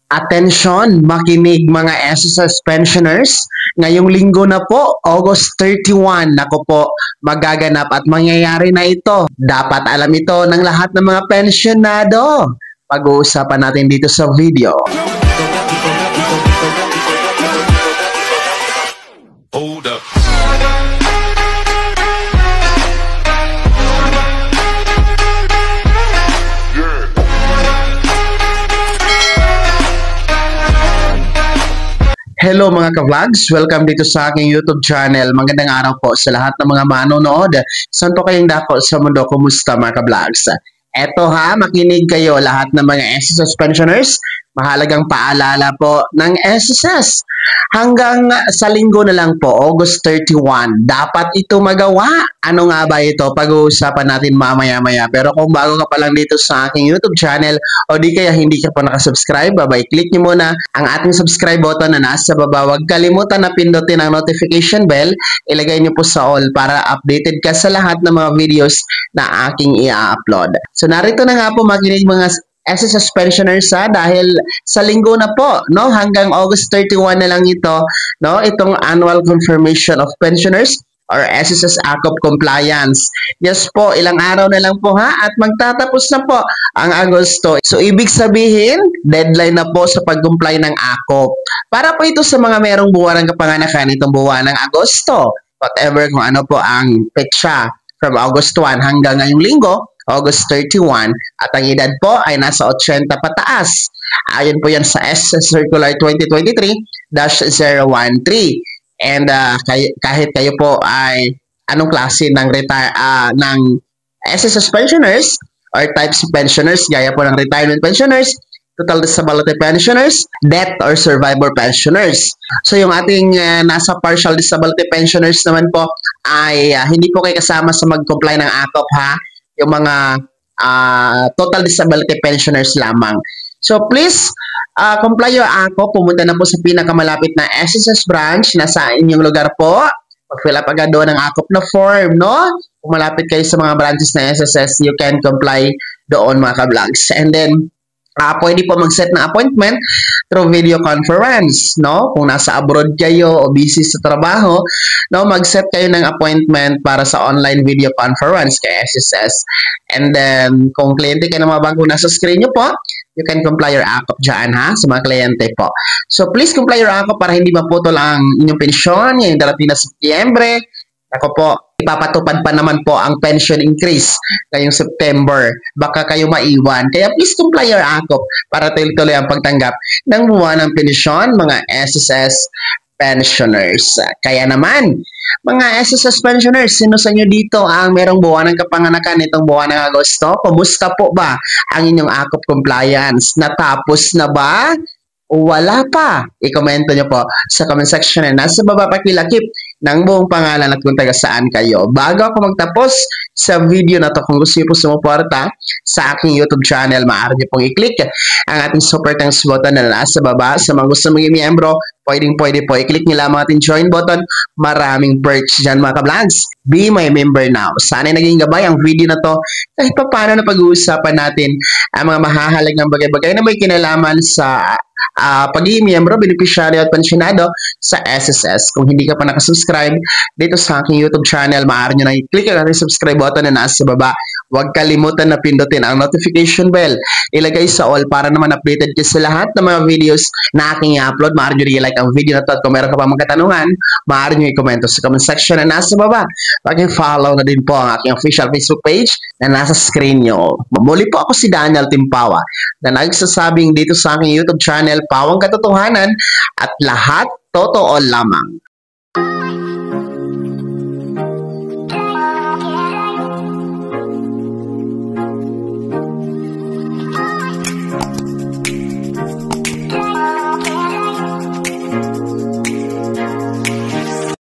Atensyon, makinig mga SSS pensioners. Ngayong linggo na po, August 31, nako po, magaganap at mangyayari na ito. Dapat alam ito ng lahat ng mga pensyonado. Pag-uusapan natin dito sa video. Hold up. Hello mga ka-vlogs! Welcome dito sa aking YouTube channel. Magandang araw po sa lahat ng mga manonood. Saan po kayong dako sa mundo? Kumusta mga ka-vlogs? Eto ha, makinig kayo lahat ng mga SSS pensioners. Mahalagang paalala po ng SSS. Hanggang sa linggo na lang po, August 31, dapat ito magawa. Ano nga ba ito? Pag-uusapan natin mamaya-maya. Pero kung bago ka pa lang dito sa aking YouTube channel o di kaya hindi ka pa nakasubscribe, click nyo muna ang ating subscribe button na nasa baba. Huwag kalimutan na pindutin ang notification bell. Ilagay nyo po sa all para updated ka sa lahat ng mga videos na aking i-upload. So narito na nga po makinig mga SSS pensioners dahil sa linggo na po, no, hanggang August 31 na lang ito, no, itong annual confirmation of pensioners or SSS AKOP compliance. Yes po, ilang araw na lang po ha at magtatapos na po ang Agosto. So ibig sabihin, deadline na po sa pag-comply ng AKOP. Para po ito sa mga merong buwan ng kapanganakan itong buwan ng Agosto. Whatever kung ano po ang petsa from August 1 hanggang ngayong linggo, August 31, at ang edad po ay nasa 80 pataas. Ayon po yan sa SS Circular 2023-013. And kahit kayo po ay anong klase ng ng SSS pensioners or types of pensioners, gaya po ng retirement pensioners, total disability pensioners, death or survivor pensioners. So yung ating nasa partial disability pensioners naman po ay hindi po kayo kasama sa mag-comply ng AKOP ha. Yung mga total disability pensioners lamang. So please, comply your AKOP. Pumunta na po sa pinakamalapit na SSS branch na sa inyong lugar po. Mag-fill up agad doon ng AKOP na form, no? Kung malapit kayo sa mga branches na SSS, you can comply doon mga ka-vlogs. And then, pwede po mag-set ng appointment through video conference, no? Kung nasa abroad kayo o busy sa trabaho, no, mag-set kayo ng appointment para sa online video conference kay SSS. And then, kung kliyente kayo na mga bago nasa screen nyo po, you can comply your AKOP dyan, ha, sa mga kliyente po. So, please comply your AKOP para hindi maputol ang inyong pensyon, yung darating na Setyembre. Ako po, ipapatupad pa naman po ang pension increase ngayong September. Baka kayo maiwan. Kaya please comply your AKOP para tuloy-tuloy ang pagtanggap ng buwan ng pensyon, mga SSS pensioners. Kaya naman, mga SSS pensioners, sino sa inyo dito ang merong buwan ng kapanganakan itong buwan ng Agosto? Kumusta po ba ang inyong AKOP compliance? Natapos na ba? O wala pa? I-komento nyo po sa comment section na nasa baba, pakilakip ng buong pangalan at kung taga saan kayo. Bago ako magtapos sa video na to, kung gusto nyo po sumuporta sa aking YouTube channel, maaari nyo pong i-click ang ating super thanks button na nasa baba. Sa mga gusto maging miyembro, pwede po i-click nyo lamang ating join button. Maraming perks dyan mga ka-vlogs. Be my member now. Sana naging gabay ang video na to kahit pa paano na pag-uusapan natin ang mga mahahalagang bagay-bagay na may kinalaman sa pagiging miyembro, beneficiary at pensionado sa SSS. Kung hindi ka pa nakasubscribe dito sa aking YouTube channel, maaari nyo na i-click ang ating subscribe button na nasa baba. Huwag kalimutan na pindutin ang notification bell. Ilagay sa all para naman updated ka sa lahat ng mga videos na aking i-upload. Maaari nyo i-like ang video na to at kung meron ka pa mga katanungan, maaari nyo i-komento sa comment section na nasa baba. Pag-follow na din po ang aking official Facebook page na nasa screen nyo. Muli po ako si Daniel Timpawa na nagsasabing dito sa aking YouTube channel, Pawang Katotohanan at lahat totoo lamang.